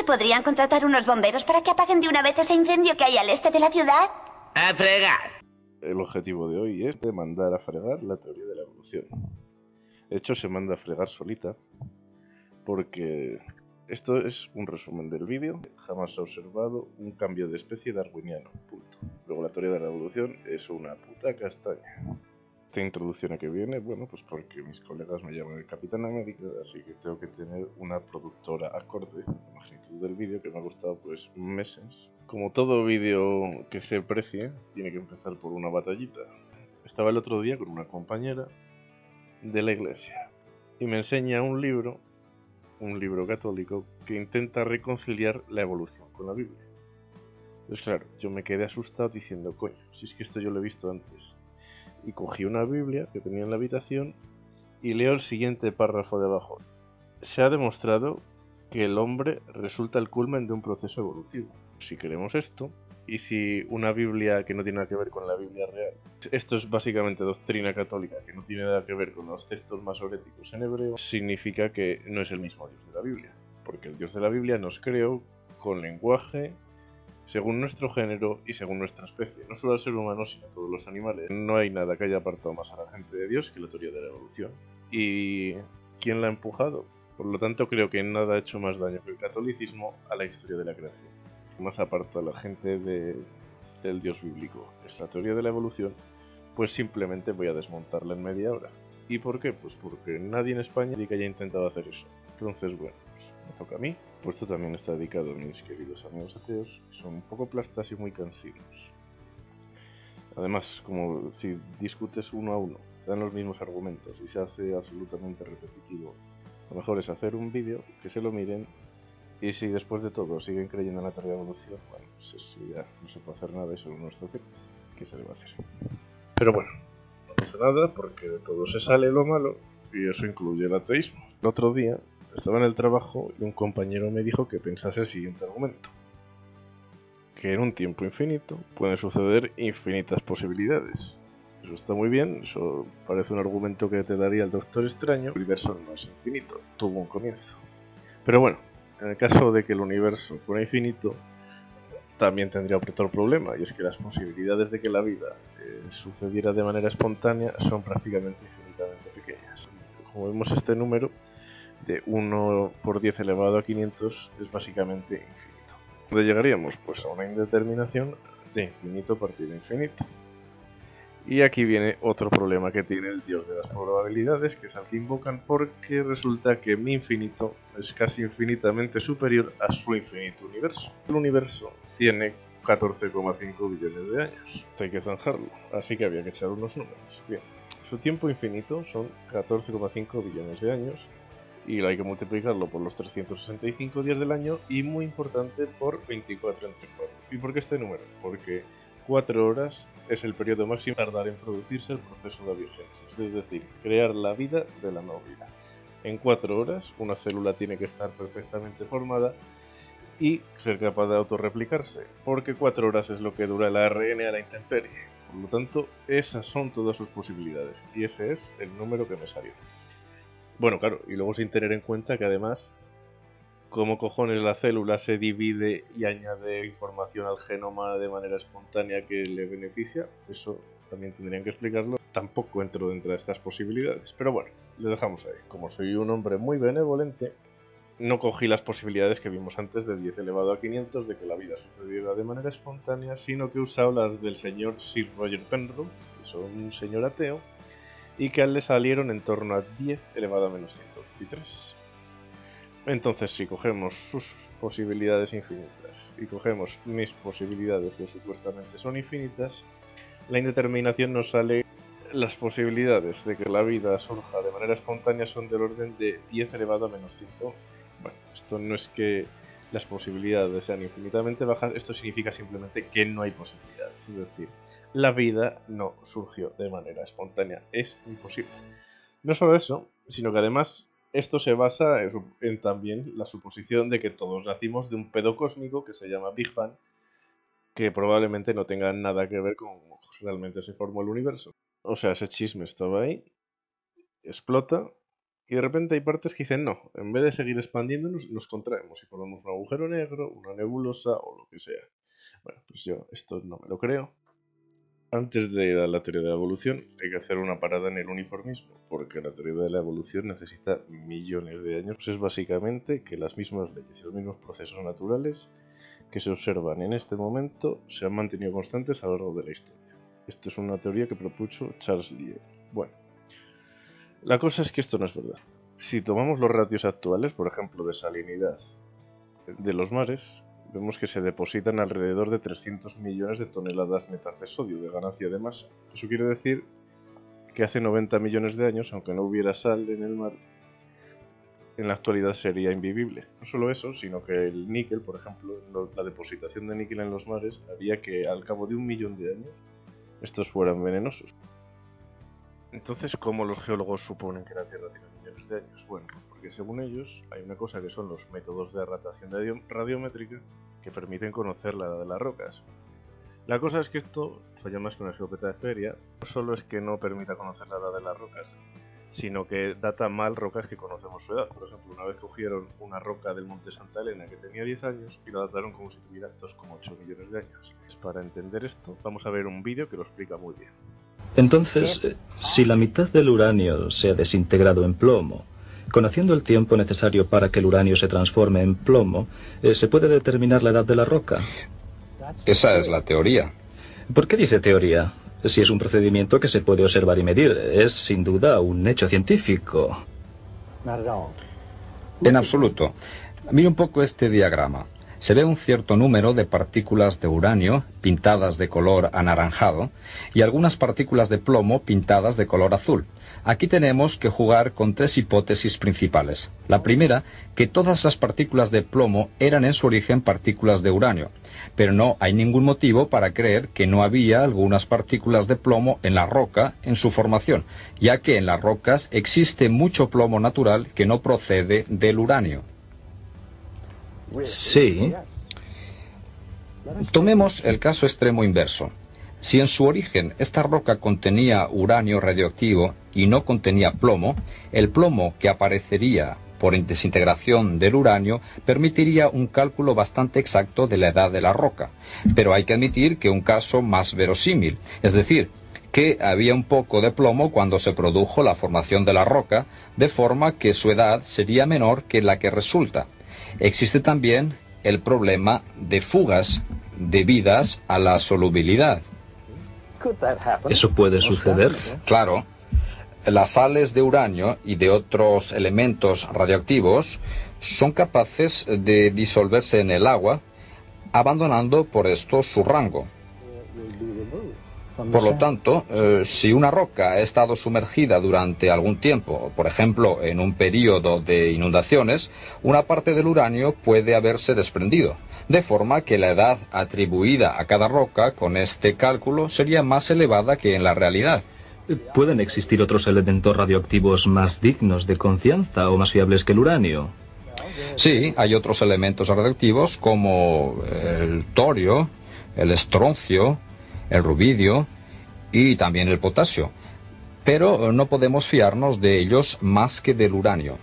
se podrían contratar unos bomberos para que apaguen de una vez ese incendio que hay al este de la ciudad? ¡A fregar! El objetivo de hoy es de mandar a fregar la teoría de la evolución. De hecho, se manda a fregar solita, porque esto es un resumen del vídeo. Jamás se ha observado un cambio de especie darwiniano, punto. Luego, la teoría de la evolución es una puta castaña. Esta introducción a que viene, bueno, pues porque mis colegas me llaman el Capitán América, así que tengo que tener una productora acorde a la magnitud del vídeo, que me ha costado pues meses. Como todo vídeo que se precie, tiene que empezar por una batallita. Estaba el otro día con una compañera de la iglesia y me enseña un libro católico que intenta reconciliar la evolución con la Biblia. Pues claro, yo me quedé asustado diciendo, coño, si es que esto yo lo he visto antes. Y cogí una Biblia que tenía en la habitación y leo el siguiente párrafo de abajo. Se ha demostrado que el hombre resulta el culmen de un proceso evolutivo. Si queremos esto, y si una Biblia que no tiene nada que ver con la Biblia real, esto es básicamente doctrina católica que no tiene nada que ver con los textos masoréticos en hebreo, significa que no es el mismo Dios de la Biblia. Porque el Dios de la Biblia nos creó con lenguaje, según nuestro género y según nuestra especie. No solo al ser humano, sino a todos los animales. No hay nada que haya apartado más a la gente de Dios que la teoría de la evolución. ¿Y quién la ha empujado? Por lo tanto, creo que nada ha hecho más daño que el catolicismo a la historia de la creación. Más aparta a la gente del Dios bíblico. Es la teoría de la evolución, pues simplemente voy a desmontarla en media hora. ¿Y por qué? Pues porque nadie en España que haya intentado hacer eso. Entonces, bueno, pues me toca a mí. Pues esto también está dedicado a mis queridos amigos ateos, que son un poco plastas y muy cansinos. Además, como si discutes uno a uno, te dan los mismos argumentos y se hace absolutamente repetitivo, lo mejor es hacer un vídeo, que se lo miren, y si después de todo siguen creyendo en la teoría de evolución, bueno, pues eso ya no se puede hacer nada y son unos zoquetes. ¿Qué se le va a hacer? Pero bueno, no pasa nada porque de todo se sale lo malo y eso incluye el ateísmo. El otro día estaba en el trabajo y un compañero me dijo que pensase el siguiente argumento. Que en un tiempo infinito pueden suceder infinitas posibilidades. Eso está muy bien, eso parece un argumento que te daría el Doctor Extraño. El universo no es infinito, tuvo un comienzo. Pero bueno, en el caso de que el universo fuera infinito, también tendría otro problema, y es que las posibilidades de que la vida sucediera de manera espontánea son prácticamente infinitamente pequeñas. Como vemos, este número de 1 por 10 elevado a 500 es básicamente infinito. ¿Dónde llegaríamos? Pues a una indeterminación de infinito partido infinito. Y aquí viene otro problema que tiene el dios de las probabilidades, que es al que invocan, porque resulta que mi infinito es casi infinitamente superior a su infinito universo. El universo tiene 14,5 billones de años. Hay que zanjarlo, así que había que echar unos números. Bien, su tiempo infinito son 14,5 billones de años, y hay que multiplicarlo por los 365 días del año y, muy importante, por 24 entre 4. ¿Y por qué este número? Porque 4 horas es el periodo máximo que tardar en producirse el proceso de abiogénesis, es decir, crear la vida de la no vida. En 4 horas una célula tiene que estar perfectamente formada y ser capaz de autorreplicarse, porque 4 horas es lo que dura el ARN a la intemperie. Por lo tanto, esas son todas sus posibilidades y ese es el número que me salió. Bueno, claro, y luego sin tener en cuenta que además, ¿cómo cojones la célula se divide y añade información al genoma de manera espontánea que le beneficia? Eso también tendrían que explicarlo. Tampoco entro dentro de estas posibilidades, pero bueno, le dejamos ahí. Como soy un hombre muy benevolente, no cogí las posibilidades que vimos antes de 10 elevado a 500 de que la vida sucediera de manera espontánea, sino que he usado las del señor Sir Roger Penrose, que es un señor ateo, y que a él le salieron en torno a 10 elevado a menos 123. Entonces, si cogemos sus posibilidades infinitas y cogemos mis posibilidades que supuestamente son infinitas, la indeterminación nos sale. Las posibilidades de que la vida surja de manera espontánea son del orden de 10 elevado a menos 111. Bueno, esto no es que las posibilidades sean infinitamente bajas, esto significa simplemente que no hay posibilidades, es decir, la vida no surgió de manera espontánea, es imposible. No solo eso, sino que además esto se basa en también la suposición de que todos nacimos de un pedo cósmico que se llama Big Bang, que probablemente no tenga nada que ver con cómo realmente se formó el universo. O sea, ese chisme estaba ahí, explota Y de repente hay partes que dicen, no, en vez de seguir expandiéndonos, nos contraemos y ponemos un agujero negro, una nebulosa o lo que sea. Bueno, pues yo esto no me lo creo. Antes de ir a la teoría de la evolución, hay que hacer una parada en el uniformismo, porque la teoría de la evolución necesita millones de años. Pues es básicamente que las mismas leyes y los mismos procesos naturales que se observan en este momento se han mantenido constantes a lo largo de la historia. Esto es una teoría que propuso Charles Lyell. Bueno, la cosa es que esto no es verdad. Si tomamos los ratios actuales, por ejemplo, de salinidad de los mares, vemos que se depositan alrededor de 300 millones de toneladas netas de sodio de ganancia de masa. Eso quiere decir que hace 90 millones de años, aunque no hubiera sal en el mar, en la actualidad sería invivible. No solo eso, sino que el níquel, por ejemplo, la depositación de níquel en los mares haría que al cabo de 1 millón de años estos fueran venenosos. Entonces, ¿cómo los geólogos suponen que la Tierra tiene millones de años? Bueno, pues porque según ellos hay una cosa que son los métodos de datación radiométrica que permiten conocer la edad de las rocas. La cosa es que esto falla más que una escopeta de feria. No solo es que no permita conocer la edad de las rocas, sino que data mal rocas que conocemos su edad. Por ejemplo, una vez cogieron una roca del Monte Santa Elena que tenía 10 años y la dataron como si tuviera 2,8 millones de años. Para entender esto, vamos a ver un vídeo que lo explica muy bien. Entonces, si la mitad del uranio se ha desintegrado en plomo, conociendo el tiempo necesario para que el uranio se transforme en plomo, ¿se puede determinar la edad de la roca? Esa es la teoría. ¿Por qué dice teoría? Si es un procedimiento que se puede observar y medir, es sin duda un hecho científico. En absoluto. Mira un poco este diagrama. Se ve un cierto número de partículas de uranio pintadas de color anaranjado y algunas partículas de plomo pintadas de color azul. Aquí tenemos que jugar con 3 hipótesis principales. La primera, que todas las partículas de plomo eran en su origen partículas de uranio, pero no hay ningún motivo para creer que no había algunas partículas de plomo en la roca en su formación, ya que en las rocas existe mucho plomo natural que no procede del uranio. Sí. Tomemos el caso extremo inverso. Si en su origen esta roca contenía uranio radioactivo y no contenía plomo, el plomo que aparecería por desintegración del uranio permitiría un cálculo bastante exacto de la edad de la roca. Pero hay que admitir que un caso más verosímil, es decir, que había un poco de plomo cuando se produjo la formación de la roca, de forma que su edad sería menor que la que resulta. Existe también el problema de fugas debidas a la solubilidad. ¿Eso puede suceder? Claro. Las sales de uranio y de otros elementos radioactivos son capaces de disolverse en el agua, abandonando por esto su rango. Por lo tanto, si una roca ha estado sumergida durante algún tiempo, por ejemplo, en un período de inundaciones, una parte del uranio puede haberse desprendido, de forma que la edad atribuida a cada roca con este cálculo sería más elevada que en la realidad. ¿Pueden existir otros elementos radioactivos más dignos de confianza o más fiables que el uranio? Sí, hay otros elementos radioactivos como el torio, el estroncio, el rubidio y también el potasio, pero no podemos fiarnos de ellos más que del uranio.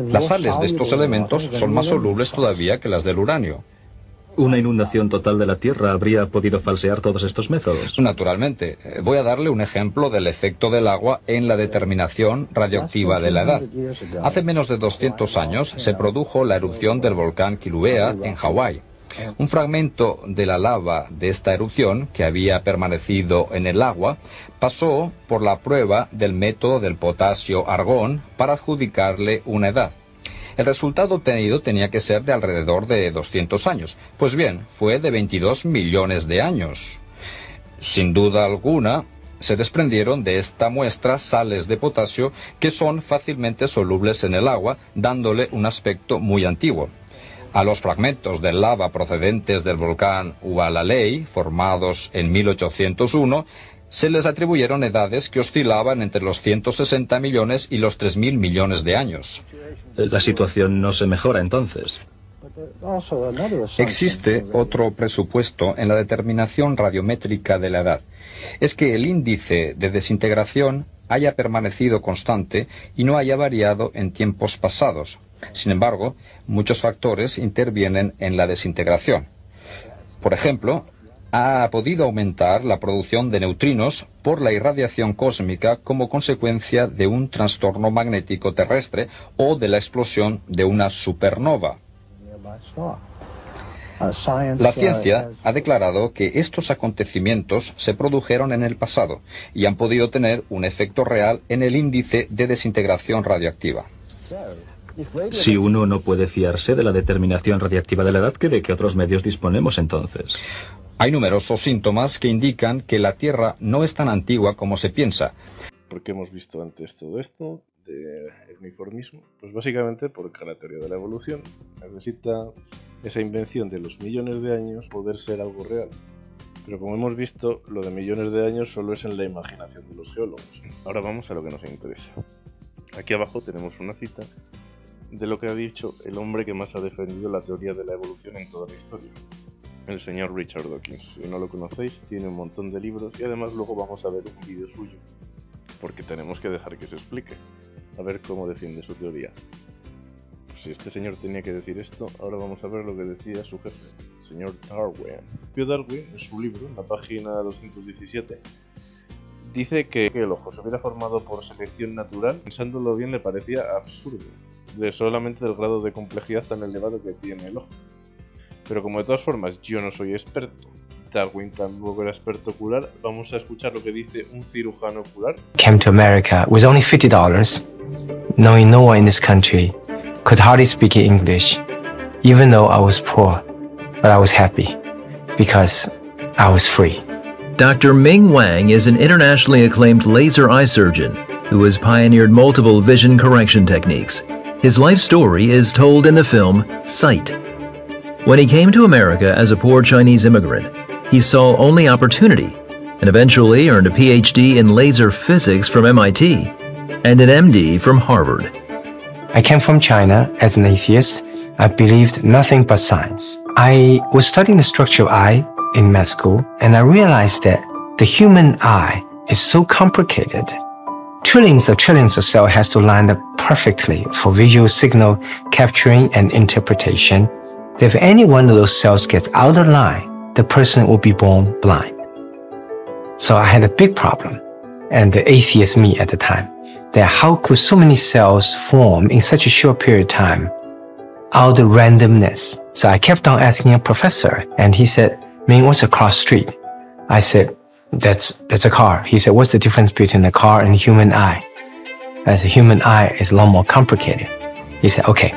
Las sales de estos elementos son más solubles todavía que las del uranio. ¿Una inundación total de la Tierra habría podido falsear todos estos métodos? Naturalmente. Voy a darle un ejemplo del efecto del agua en la determinación radioactiva de la edad. Hace menos de 200 años se produjo la erupción del volcán Kilauea en Hawái. Un fragmento de la lava de esta erupción, que había permanecido en el agua, pasó por la prueba del método del potasio-argón para adjudicarle una edad. El resultado obtenido tenía que ser de alrededor de 200 años. Pues bien, fue de 22 millones de años. Sin duda alguna, se desprendieron de esta muestra sales de potasio que son fácilmente solubles en el agua, dándole un aspecto muy antiguo. A los fragmentos de lava procedentes del volcán Hualalai, formados en 1801, se les atribuyeron edades que oscilaban entre los 160 millones y los 3.000 millones de años. La situación no se mejora entonces. Existe otro presupuesto en la determinación radiométrica de la edad. Es que el índice de desintegración haya permanecido constante y no haya variado en tiempos pasados. Sin embargo, muchos factores intervienen en la desintegración. Por ejemplo, ha podido aumentar la producción de neutrinos por la irradiación cósmica como consecuencia de un trastorno magnético terrestre o de la explosión de una supernova. La ciencia ha declarado que estos acontecimientos se produjeron en el pasado y han podido tener un efecto real en el índice de desintegración radioactiva. Si uno no puede fiarse de la determinación radiactiva de la edad, ¿de qué otros medios disponemos entonces? Hay numerosos síntomas que indican que la Tierra no es tan antigua como se piensa. ¿Por qué hemos visto antes todo esto del uniformismo? Pues básicamente porque la teoría de la evolución necesita esa invención de los millones de años poder ser algo real. Pero como hemos visto, lo de millones de años solo es en la imaginación de los geólogos. Ahora vamos a lo que nos interesa. Aquí abajo tenemos una cita de lo que ha dicho el hombre que más ha defendido la teoría de la evolución en toda la historia, el señor Richard Dawkins. Si no lo conocéis, tiene un montón de libros y además luego vamos a ver un vídeo suyo, porque tenemos que dejar que se explique, a ver cómo defiende su teoría. Pues si este señor tenía que decir esto, ahora vamos a ver lo que decía su jefe, el señor Darwin. Darwin, en su libro, en la página 217, dice que el ojo se hubiera formado por selección natural. Pensándolo bien, le parecía absurdo, de solamente del grado de complejidad tan elevado que tiene el ojo. Pero como de todas formas yo no soy experto, Darwin tampoco era experto ocular, vamos a escuchar lo que dice un cirujano ocular. Came to America with only $50, knowing no one in this country, could hardly speak English, even though I was poor, but I was happy, because I was free. Dr. Ming Wang is an internationally acclaimed laser eye surgeon who has pioneered multiple vision correction techniques. His life story is told in the film Sight. When he came to America as a poor Chinese immigrant, he saw only opportunity and eventually earned a PhD in laser physics from MIT and an MD from Harvard. I came from China as an atheist. I believed nothing but science. I was studying the structure of eye in med school, and I realized that the human eye is so complicated. Trillions of cells has to line up perfectly for visual signal capturing and interpretation. If any one of those cells gets out of line, the person will be born blind. So I had a big problem, and the atheist me at the time, that how could so many cells form in such a short period of time out of randomness? So I kept on asking a professor, and he said, Ming, what's a cross street? I said, that's a car. He said, what's the difference between a car and a human eye? I said, human eye is a lot more complicated. He said, okay,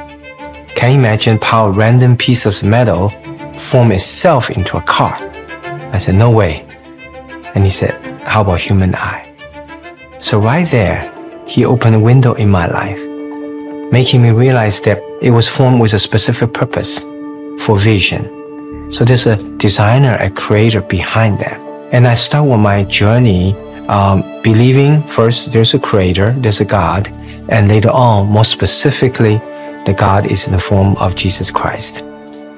can you imagine how a random piece of metal form itself into a car? I said, no way. And he said, how about human eye? So right there, he opened a window in my life, making me realize that it was formed with a specific purpose for vision. So there's a designer, a creator behind that. And I start with my journey believing first there's a creator, there's a God, and later on, more specifically, the God is in the form of Jesus Christ.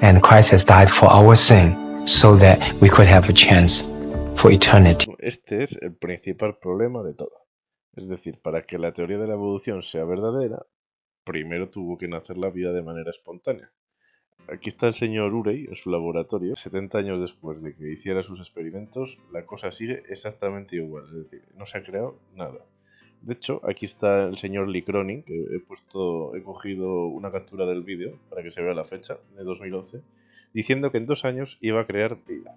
And Christ has died for our sin so that we could have a chance for eternity. Este es el principal problema de todo. Es decir, para que la teoría de la evolución sea verdadera, primero tuvo que nacer la vida de manera espontánea. Aquí está el señor Urey en su laboratorio. 70 años después de que hiciera sus experimentos, la cosa sigue exactamente igual. Es decir, no se ha creado nada. De hecho, aquí está el señor Lee Cronin, que he cogido una captura del vídeo para que se vea la fecha, de 2011, diciendo que en 2 años iba a crear vida.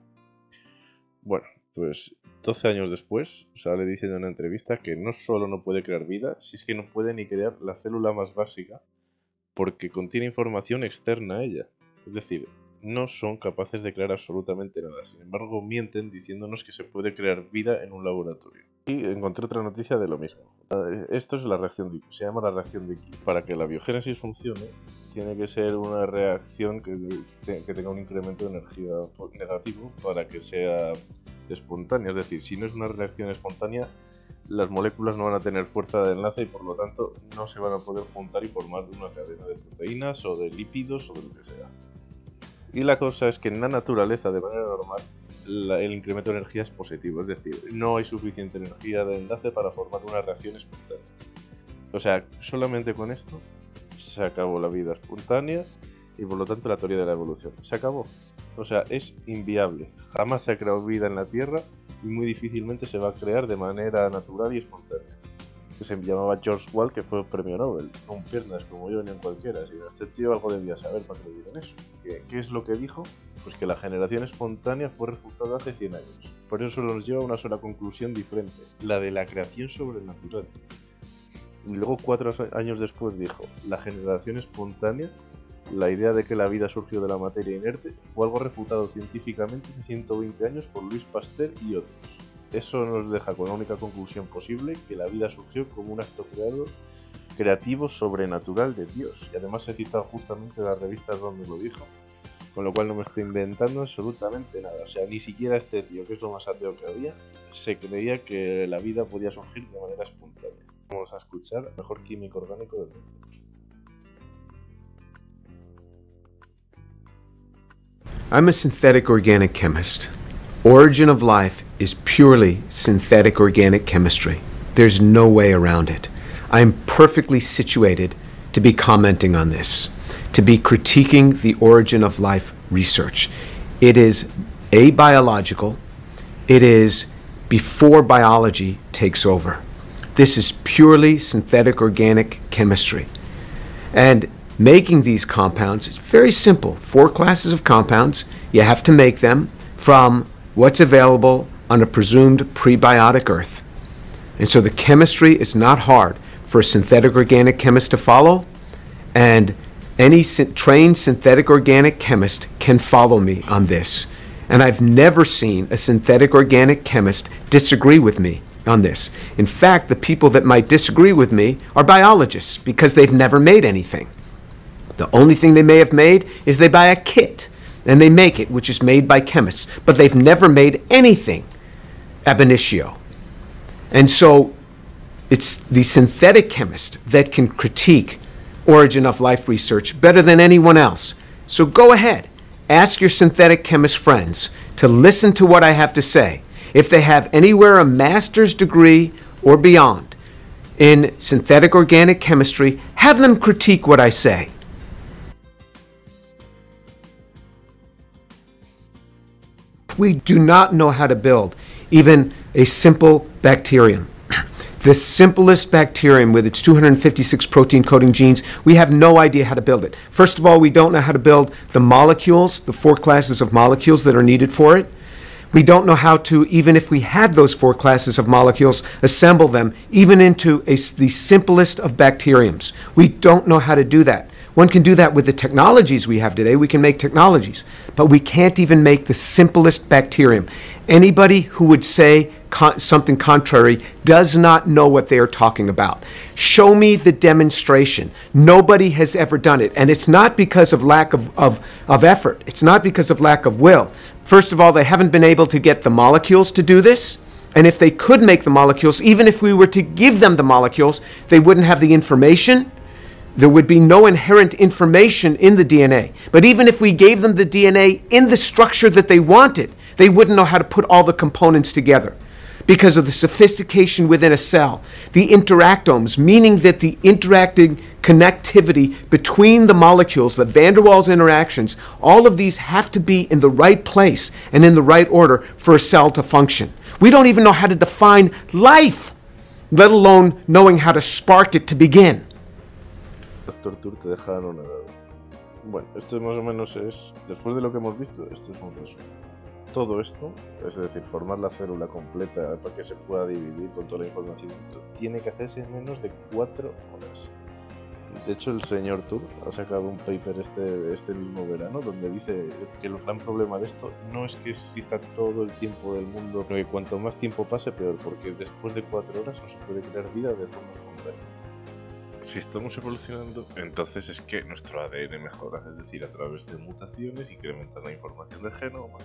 Bueno, pues 12 años después sale diciendo en una entrevista que no solo no puede crear vida, si es que no puede ni crear la célula más básica porque contiene información externa a ella. Es decir, no son capaces de crear absolutamente nada. Sin embargo, mienten diciéndonos que se puede crear vida en un laboratorio. Y encontré otra noticia de lo mismo. Esto es la reacción de Key. Se llama la reacción de Key. Para que la biogénesis funcione, tiene que ser una reacción que tenga un incremento de energía negativo para que sea espontánea. Es decir, si no es una reacción espontánea, las moléculas no van a tener fuerza de enlace y por lo tanto no se van a poder juntar y formar una cadena de proteínas o de lípidos o de lo que sea. Y la cosa es que en la naturaleza, de manera normal, el incremento de energía es positivo, es decir, no hay suficiente energía de enlace para formar una reacción espontánea. O sea, solamente con esto se acabó la vida espontánea y por lo tanto la teoría de la evolución. Se acabó. O sea, es inviable. Jamás se ha creado vida en la Tierra y muy difícilmente se va a crear de manera natural y espontánea. Se llamaba George Wall, que fue premio Nobel, con piernas como yo ni en cualquiera. Si este tío algo debía saber para que le digan eso. ¿Qué es lo que dijo? Pues que la generación espontánea fue refutada hace 100 años. Por eso solo nos lleva a una sola conclusión diferente, la de la creación sobrenatural. Y luego 4 años después dijo, la generación espontánea, la idea de que la vida surgió de la materia inerte, fue algo refutado científicamente hace 120 años por Louis Pasteur y otros. Eso nos deja con la única conclusión posible, que la vida surgió como un acto creativo sobrenatural de Dios. Y además he citado justamente las revistas donde lo dijo, con lo cual no me estoy inventando absolutamente nada. O sea, ni siquiera este tío, que es lo más ateo que había, se creía que la vida podía surgir de manera espontánea. Vamos a escuchar al mejor químico orgánico del mundo. I'm a synthetic organic chemist. Origin of life is purely synthetic organic chemistry. There's no way around it. I'm perfectly situated to be commenting on this, to be critiquing the origin of life research. It is abiological. It is before biology takes over. This is purely synthetic organic chemistry. And making these compounds is very simple. 4 classes of compounds. You have to make them from what's available on a presumed prebiotic earth. And so the chemistry is not hard for a synthetic organic chemist to follow, and any trained synthetic organic chemist can follow me on this. And I've never seen a synthetic organic chemist disagree with me on this. In fact, the people that might disagree with me are biologists because they've never made anything. The only thing they may have made is they buy a kit and they make it, which is made by chemists, but they've never made anything ab initio. And so it's the synthetic chemist that can critique origin of life research better than anyone else. So go ahead, ask your synthetic chemist friends to listen to what I have to say. If they have anywhere a master's degree or beyond in synthetic organic chemistry, have them critique what I say. We do not know how to build even a simple bacterium. The simplest bacterium with its 256 protein coding genes, we have no idea how to build it. First of all, we don't know how to build the molecules, the 4 classes of molecules that are needed for it. We don't know how to, even if we had those 4 classes of molecules, assemble them even into the simplest of bacteriums. We don't know how to do that. One can do that with the technologies we have today. We can make technologies, but we can't even make the simplest bacterium. Anybody who would say something contrary does not know what they are talking about. Show me the demonstration. Nobody has ever done it, and it's not because of lack of effort. It's not because of lack of will. First of all, they haven't been able to get the molecules to do this, and if they could make the molecules, even if we were to give them the molecules, they wouldn't have the information. There would be no inherent information in the DNA. But even if we gave them the DNA in the structure that they wanted, they wouldn't know how to put all the components together because of the sophistication within a cell. The interactomes, meaning that the interacting connectivity between the molecules, the van der Waals interactions, all of these have to be in the right place and in the right order for a cell to function. We don't even know how to define life, let alone knowing how to spark it to begin. Torture te deja anonadado. Bueno, esto más o menos es, después de lo que hemos visto, esto es un resumen. Todo esto, es decir, formar la célula completa para que se pueda dividir con toda la información dentro, tiene que hacerse en menos de 4 horas. De hecho, el señor Tur ha sacado un paper este mismo verano donde dice que el gran problema de esto no es que exista todo el tiempo del mundo, sino que cuanto más tiempo pase, peor, porque después de 4 horas no se puede crear vida de forma espontánea. Si estamos evolucionando, entonces es que nuestro ADN mejora, es decir, a través de mutaciones incrementan la información del genoma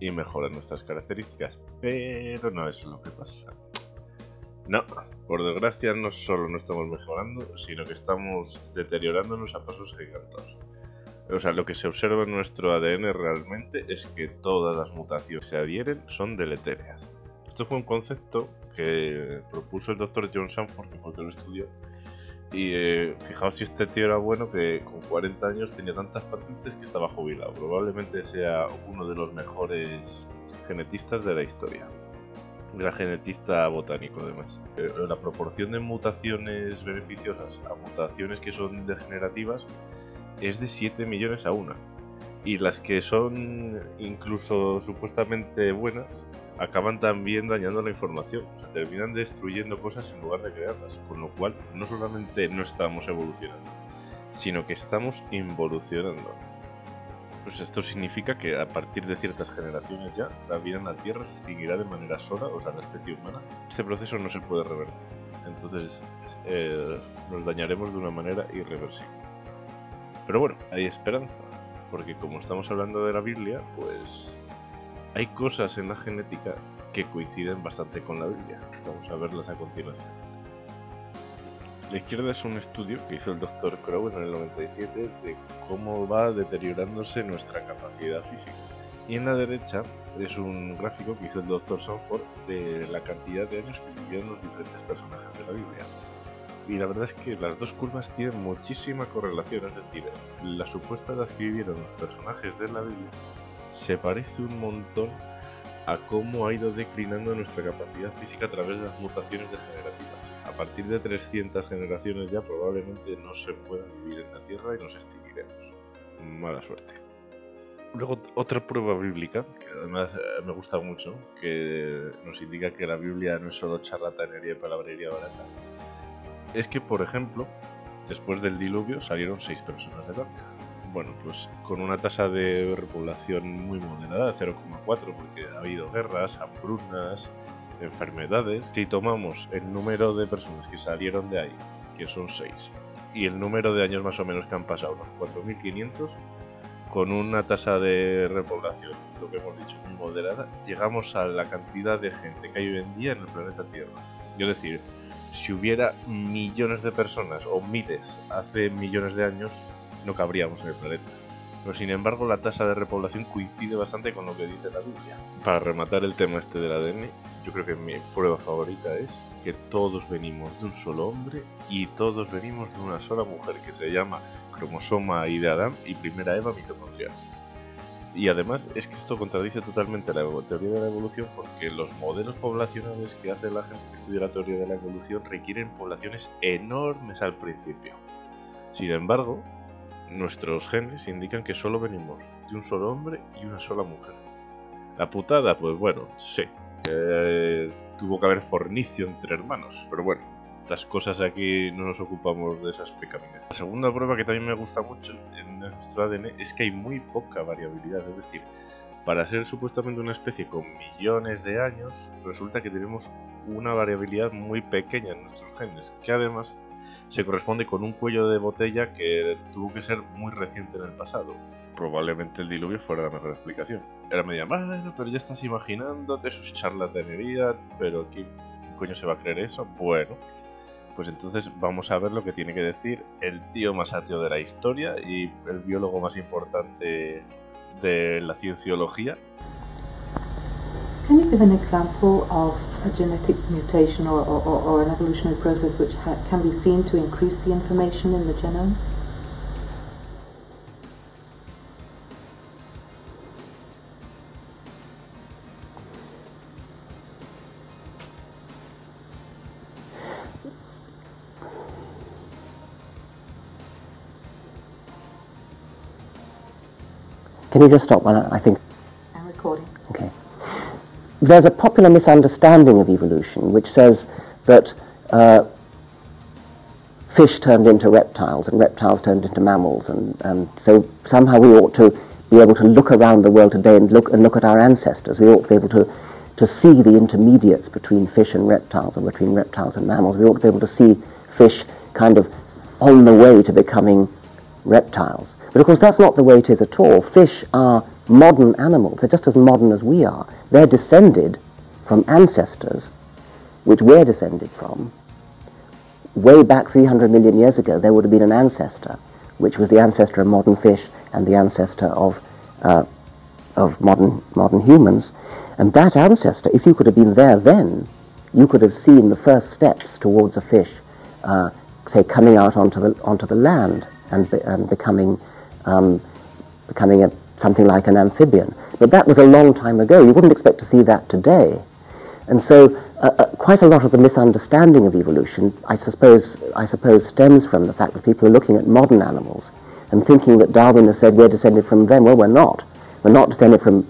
y mejoran nuestras características, pero no es lo que pasa. No, por desgracia no solo no estamos mejorando, sino que estamos deteriorándonos a pasos gigantosos. O sea, lo que se observa en nuestro ADN realmente es que todas las mutaciones que se adhieren son deletéreas. Esto fue un concepto que propuso el Dr. John Sanford, que fue el que lo estudió. Y fijaos si este tío era bueno, que con 40 años tenía tantas patentes que estaba jubilado. Probablemente sea uno de los mejores genetistas de la historia. Era genetista botánico, además. La proporción de mutaciones beneficiosas a mutaciones que son degenerativas es de 7 millones a 1. Y las que son incluso supuestamente buenas acaban también dañando la información. O sea, terminan destruyendo cosas en lugar de crearlas. Con lo cual, no solamente no estamos evolucionando, sino que estamos involucionando. Pues esto significa que a partir de ciertas generaciones ya, la vida en la Tierra se extinguirá de manera sola, o sea, la especie humana. Este proceso no se puede revertir. Entonces, nos dañaremos de una manera irreversible. Pero bueno, hay esperanza. Porque como estamos hablando de la Biblia, pues hay cosas en la genética que coinciden bastante con la Biblia. Vamos a verlas a continuación. La izquierda es un estudio que hizo el Dr. Crowe en el 97 de cómo va deteriorándose nuestra capacidad física. Y en la derecha es un gráfico que hizo el Dr. Sanford de la cantidad de años que vivieron los diferentes personajes de la Biblia. Y la verdad es que las dos curvas tienen muchísima correlación, es decir, la supuesta edad que vivieron los personajes de la Biblia se parece un montón a cómo ha ido declinando nuestra capacidad física a través de las mutaciones degenerativas. A partir de 300 generaciones ya probablemente no se pueda vivir en la Tierra y nos extinguiremos. Mala suerte. Luego otra prueba bíblica, que además me gusta mucho, que nos indica que la Biblia no es solo charlatanería y palabrería barata. Es que, por ejemplo, después del diluvio salieron 6 personas del arca. Bueno, pues con una tasa de repoblación muy moderada, de 0,4, porque ha habido guerras, hambrunas, enfermedades. Si tomamos el número de personas que salieron de ahí, que son 6, y el número de años más o menos que han pasado, unos 4.500, con una tasa de repoblación, lo que hemos dicho, muy moderada, llegamos a la cantidad de gente que hay hoy en día en el planeta Tierra. Es decir, si hubiera millones de personas, o miles, hace millones de años, no cabríamos en el planeta. Pero sin embargo, la tasa de repoblación coincide bastante con lo que dice la Biblia. Para rematar el tema este del ADN, yo creo que mi prueba favorita es que todos venimos de un solo hombre y todos venimos de una sola mujer, que se llama cromosoma I de Adán y primera Eva mitocondrial. Y además es que esto contradice totalmente la teoría de la evolución, porque los modelos poblacionales que hace la gente que estudia la teoría de la evolución requieren poblaciones enormes al principio. Sin embargo, nuestros genes indican que solo venimos de un solo hombre y una sola mujer. La putada, pues bueno, sí, tuvo que haber fornicio entre hermanos, pero bueno, estas cosas aquí no nos ocupamos de esas pecaminas. La segunda prueba que también me gusta mucho en nuestro ADN es que hay muy poca variabilidad, es decir, para ser supuestamente una especie con millones de años, resulta que tenemos una variabilidad muy pequeña en nuestros genes, que además se corresponde con un cuello de botella que tuvo que ser muy reciente en el pasado. Probablemente el diluvio fuera la mejor explicación. Era media, bueno, pero ya estás imaginándote, eso es charlatanería, pero ¿quién coño se va a creer eso? Bueno, pues entonces vamos a ver lo que tiene que decir el tío más ateo de la historia y el biólogo más importante de la cienciología. Can you give an example of a genetic mutation or an evolutionary process which can be seen to increase the information in the genome? Can you just stop one? I think. I'm recording. Okay. There's a popular misunderstanding of evolution which says that fish turned into reptiles and reptiles turned into mammals, and so somehow we ought to be able to look around the world today and look at our ancestors. We ought to be able to see the intermediates between fish and reptiles, or between reptiles and mammals. We ought to be able to see fish kind of on the way to becoming reptiles. But of course that's not the way it is at all. Fish are modern animals. They're just as modern as we are. They're descended from ancestors which we're descended from. Way back 300 million years ago there would have been an ancestor which was the ancestor of modern fish and the ancestor of modern humans. And that ancestor, if you could have been there then, you could have seen the first steps towards a fish, say, coming out onto the land and becoming something like an amphibian. But that was a long time ago. You wouldn't expect to see that today. And so quite a lot of the misunderstanding of evolution, I suppose, stems from the fact that people are looking at modern animals and thinking that Darwin has said we're descended from them. Well, we're not. We're not descended from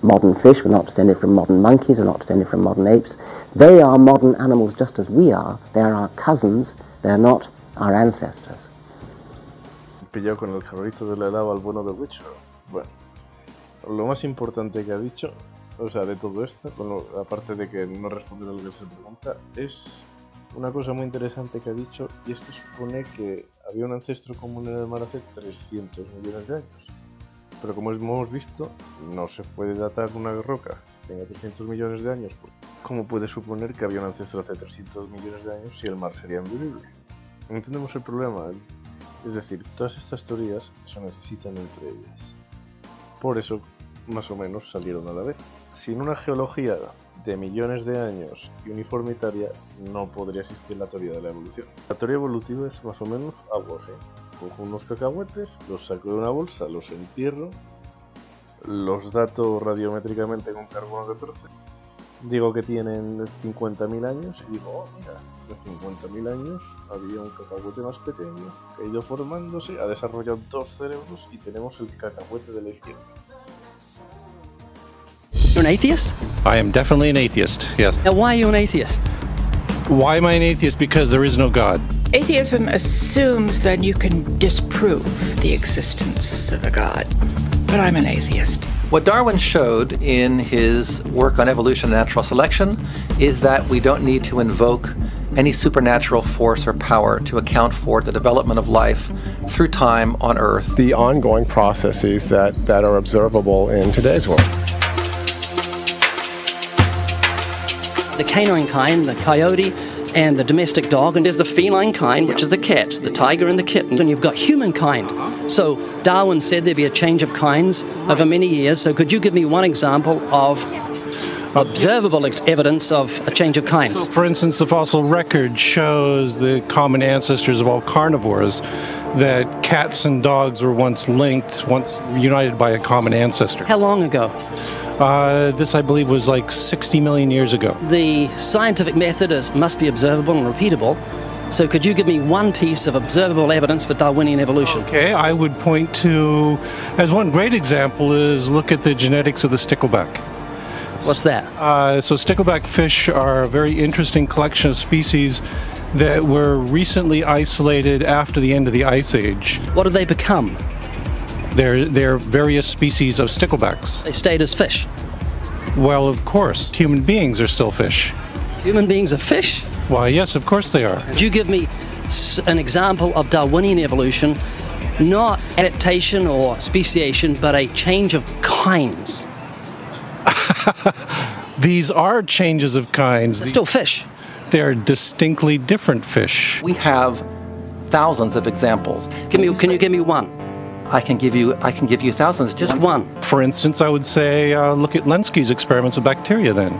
modern fish, we're not descended from modern monkeys, we're not descended from modern apes. They are modern animals just as we are. They are our cousins, they're not our ancestors. Pillado con el carrito de la lava al bueno del bicho. Bueno, lo más importante que ha dicho, o sea, de todo esto, aparte de que no responde a lo que se pregunta, es una cosa muy interesante que ha dicho, y es que supone que había un ancestro común en el mar hace 300 millones de años. Pero como hemos visto, no se puede datar una roca que tenga 300 millones de años. ¿Cómo puede suponer que había un ancestro hace 300 millones de años si el mar sería invivible? ¿No entendemos el problema? Es decir, todas estas teorías se necesitan entre ellas. Por eso, más o menos, salieron a la vez. Sin una geología de millones de años y uniformitaria, no podría existir la teoría de la evolución. La teoría evolutiva es más o menos algo así. Cojo unos cacahuetes, los saco de una bolsa, los entierro, los dato radiométricamente con carbono 14, digo que tienen 50.000 años y digo, oh, mira, de 50.000 años había un cacahuete más pequeño que ha ido formándose, ha desarrollado 2 cerebros y tenemos el cacahuete de la izquierda. You're an atheist? I am definitely an atheist, yes. Now, why are you an atheist? Why am I an atheist? Because there is no God. Atheism assumes that you can disprove the existence of a God, but I'm an atheist. What Darwin showed in his work on evolution and natural selection is that we don't need to invoke any supernatural force or power to account for the development of life through time on Earth. The ongoing processes that are observable in today's world. The canine kind, the coyote, and the domestic dog, and there's the feline kind, which is the cats, the tiger and the kitten, and you've got humankind. So Darwin said there'd be a change of kinds over many years, so could you give me one example of observable evidence of a change of kinds? So, for instance, the fossil record shows the common ancestors of all carnivores, that cats and dogs were once linked, once united by a common ancestor. How long ago? This, I believe, was like 60 million years ago. The scientific method must be observable and repeatable. So could you give me one piece of observable evidence for Darwinian evolution? Okay, I would point to, as one great example, is look at the genetics of the stickleback. What's that? So stickleback fish are a very interesting collection of species that were recently isolated after the end of the Ice Age. What did they become? They're various species of sticklebacks. They stayed as fish? Well, of course. Human beings are still fish. Human beings are fish? Why, yes, of course they are. Could you give me an example of Darwinian evolution, not adaptation or speciation, but a change of kinds? These are changes of kinds. They're still fish. They're distinctly different fish. We have thousands of examples. Can you give me one? I can give you thousands. Just one. For instance, I would say look at Lenski's experiments with bacteria then.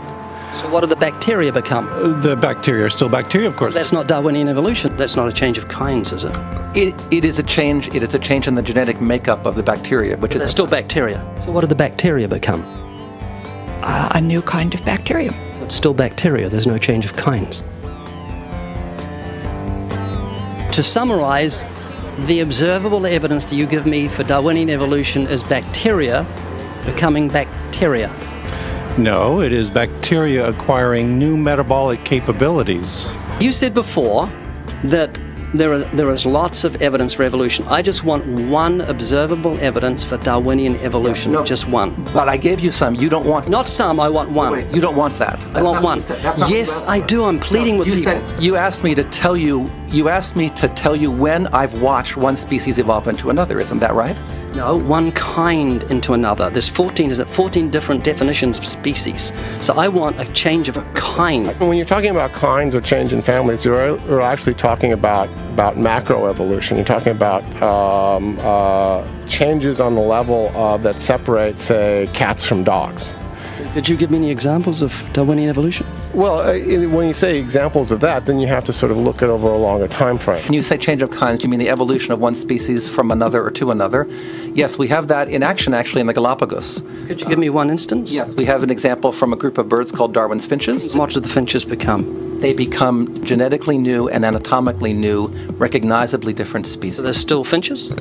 So what do the bacteria become? The bacteria are still bacteria, of course. So that's not Darwinian evolution. That's not a change of kinds, is it? It is a change. It is a change in the genetic makeup of the bacteria, which is still bacteria. So what do the bacteria become? A new kind of bacterium. So it's still bacteria. There's no change of kinds. To summarize, the observable evidence that you give me for Darwinian evolution is bacteria becoming bacteria. No, it is bacteria acquiring new metabolic capabilities. You said before that there is lots of evidence for evolution. I just want one observable evidence for Darwinian evolution. No, just one. But I gave you some. You don't want... Not some, I want one. Wait, you don't want that. I want one. Yes, I do. I'm pleading with people. You asked me to tell you when I've watched one species evolve into another. Isn't that right? No, one kind into another. There's 14 different definitions of species. So I want a change of kind. When you're talking about kinds or change in families, you're actually talking about macroevolution. You're talking about changes on the level that separate, say, cats from dogs. So could you give me any examples of Darwinian evolution? Well, when you say examples of that, then you have to sort of look at over a longer time frame. When you say change of kinds, you mean the evolution of one species from another or to another? Yes, we have that in action actually in the Galapagos. Could you give me one instance? Yes, we have an example from a group of birds called Darwin's finches. What do the finches become? They become genetically new and anatomically new, recognizably different species. So they're still finches?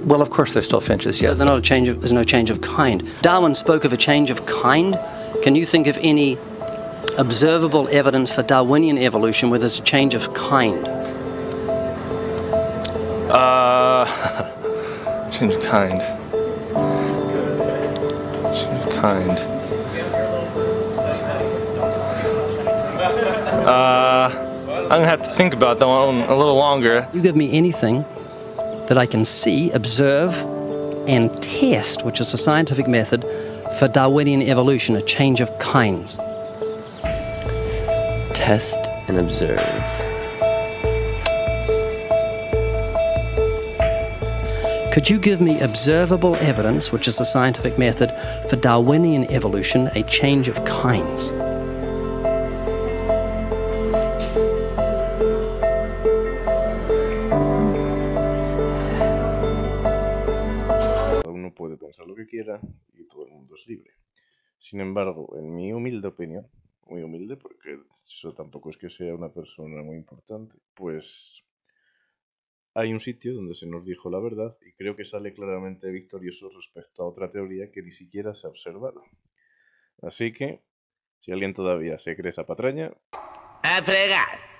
Well, of course they're still finches, yes. So there's no change of kind. Darwin spoke of a change of kind. Can you think of any observable evidence for Darwinian evolution where there's a change of kind? Change of kind. Change of kind. I'm gonna have to think about that one a little longer. You give me anything that I can see, observe, and test, which is a scientific method for Darwinian evolution, a change of kinds. Test and observe. Could you give me observable evidence, which is a scientific method for Darwinian evolution, a change of kinds? Uno puede pensar lo que quiera y todo el mundo es libre. Sin embargo, en mi humilde opinión, muy humilde porque eso tampoco es que sea una persona muy importante, pues hay un sitio donde se nos dijo la verdad y creo que sale claramente victorioso respecto a otra teoría que ni siquiera se ha observado. Así que, si alguien todavía se cree esa patraña... ¡A fregar!